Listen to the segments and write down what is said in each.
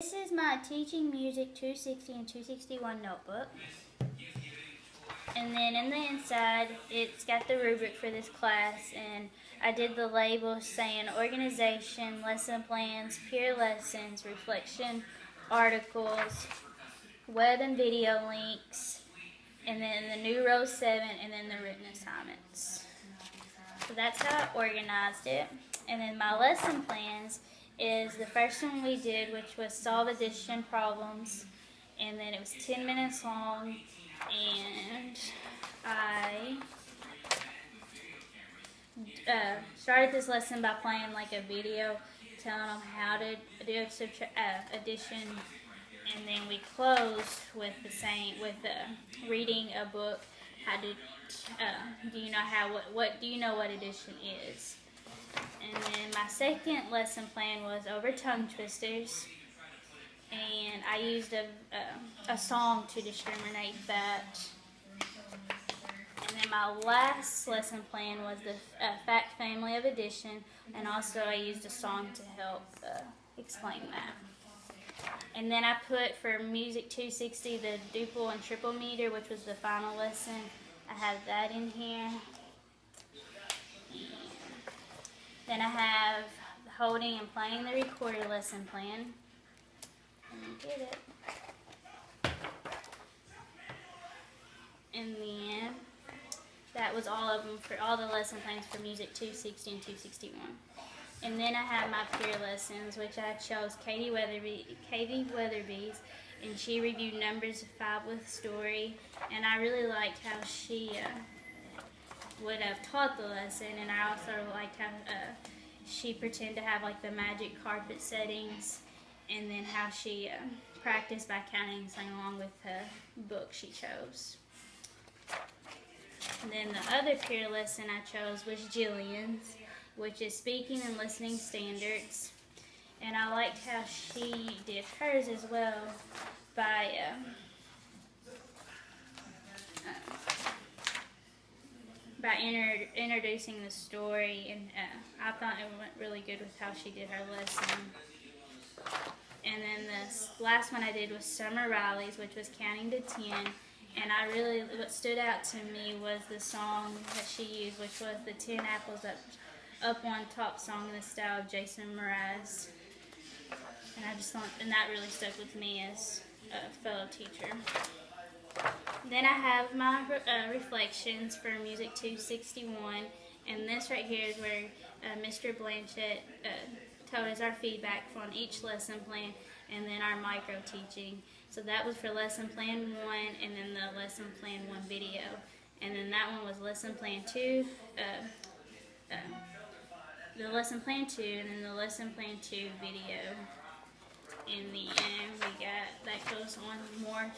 This is my Teaching Music 260 and 261 notebook. And then in the inside, it's got the rubric for this class, and I did the labels saying organization, lesson plans, peer lessons, reflection, articles, web and video links, and then the new row 7, and then the written assignments. So that's how I organized it. And then my lesson plans is the first one we did, which was solve addition problems, and then it was 10 minutes long, and I started this lesson by playing like a video telling them how to do addition, and then we closed with reading a book. How to do you know what addition is? And then my second lesson plan was over tongue twisters, and I used a song to discriminate that. And then my last lesson plan was the fact family of addition, and also I used a song to help explain that. And then I put for Music 260 the duple and triple meter, which was the final lesson. I have that in here. Then I have holding and playing the recorder lesson plan. Let me get it. And then that was all of them for all the lesson plans for Music 260 and 261. And then I have my peer lessons, which I chose Katie Weatherby's, and she reviewed Numbers 5 with Story. And I really liked how she would have taught the lesson, and I also liked how she pretended to have like the magic carpet settings, and then how she practiced by counting and sang along with the book she chose. And then the other peer lesson I chose was Jillian's, which is speaking and listening standards, and I liked how she did hers as well by introducing the story, and I thought it went really good with how she did her lesson. And then this last one I did was Summer Riley's, which was counting to 10, and what stood out to me was the song that she used, which was the 10 Apples Up on Top song in the style of Jason Mraz. And I just thought, and that really stuck with me as a fellow teacher. Then I have my reflections for Music 261, and this right here is where Mr. Blanchett told us our feedback on each lesson plan, and then our micro teaching. So that was for lesson plan 1, and then the lesson plan 1 video, and then that one was lesson plan 2, the lesson plan 2, and then the lesson plan 2 video. In the end, that goes on more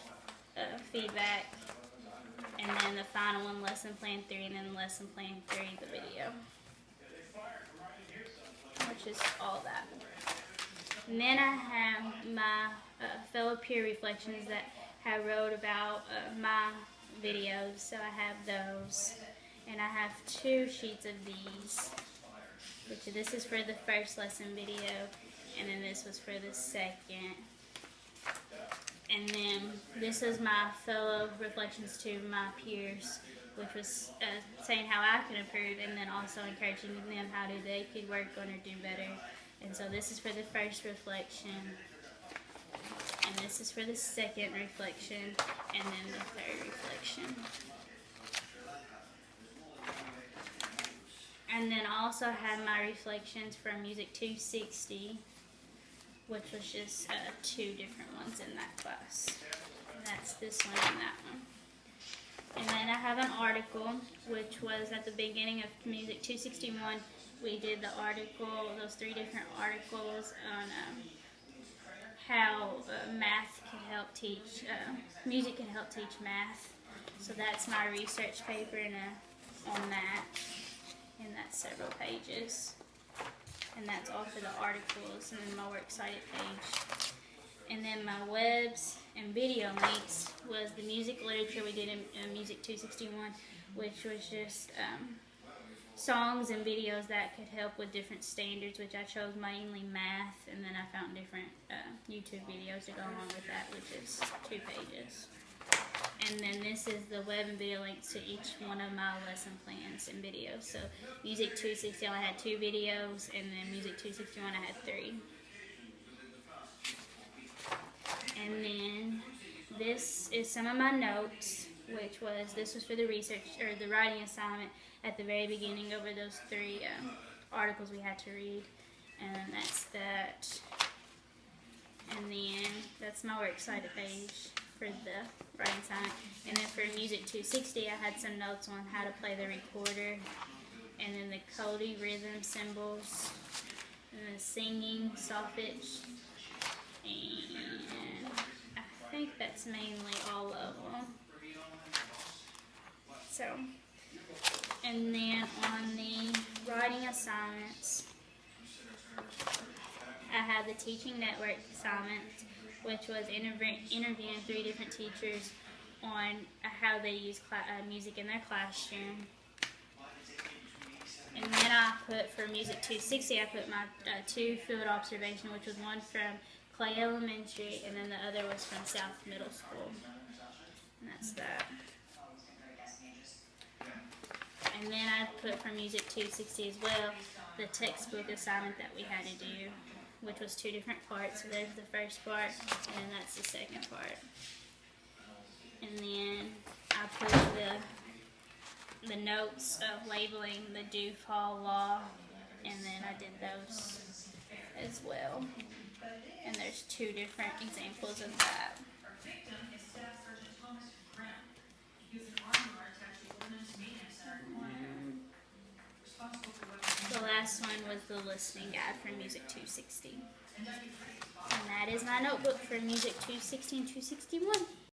feedback, and then the final one, lesson plan 3, and then lesson plan 3, the video, which is all that. And then I have my fellow peer reflections that I wrote about my videos, so I have those, and I have 2 sheets of these, which this is for the first lesson video, and then this was for the second. And then this is my fellow reflections to my peers, which was saying how I could improve, and then also encouraging them how they could work on or do better. And so this is for the first reflection, and this is for the second reflection, and then the third reflection. And then I also have my reflections from Music 260, which was just 2 different ones in that class. And that's this one and that one. And then I have an article, which was at the beginning of Music 261. We did the article, those 3 different articles on how math can help teach, music can help teach math. So that's my research paper on that, and that's several pages. And that's all for the articles, and then my works cited page. And then my webs and video links was the music literature we did in Music 261, which was just songs and videos that could help with different standards, which I chose mainly math, and then I found different YouTube videos to go along with that, which is 2 pages. And then this is the web and video links to each one of my lesson plans and videos. So Music 260 I had 2 videos, and then Music 261 I had 3. And then this is some of my notes, this was for the research or the writing assignment at the very beginning over those 3 articles we had to read. And then that's that. And then that's my works cited page for the writing assignment. And then for Music 260, I had some notes on how to play the recorder, and then the Cody rhythm symbols, and then singing, solfege, and I think that's mainly all of them. So, and then on the writing assignments, I had the Teaching Network assignment, which was interviewing 3 different teachers on how they use music in their classroom. And then I put, for Music 260, I put my 2 field observation, which was one from Clay Elementary, and then the other was from South Middle School. And that's that. And then I put for Music 260 as well, the textbook assignment that we had to do, which was 2 different parts. So there's the first part, and then that's the second part. And then I put the notes of labeling the do-fall law, and then I did those as well. And there's 2 different examples of that. The last one was the listening guide for Music 260. And that is my notebook for Music 260 and 261.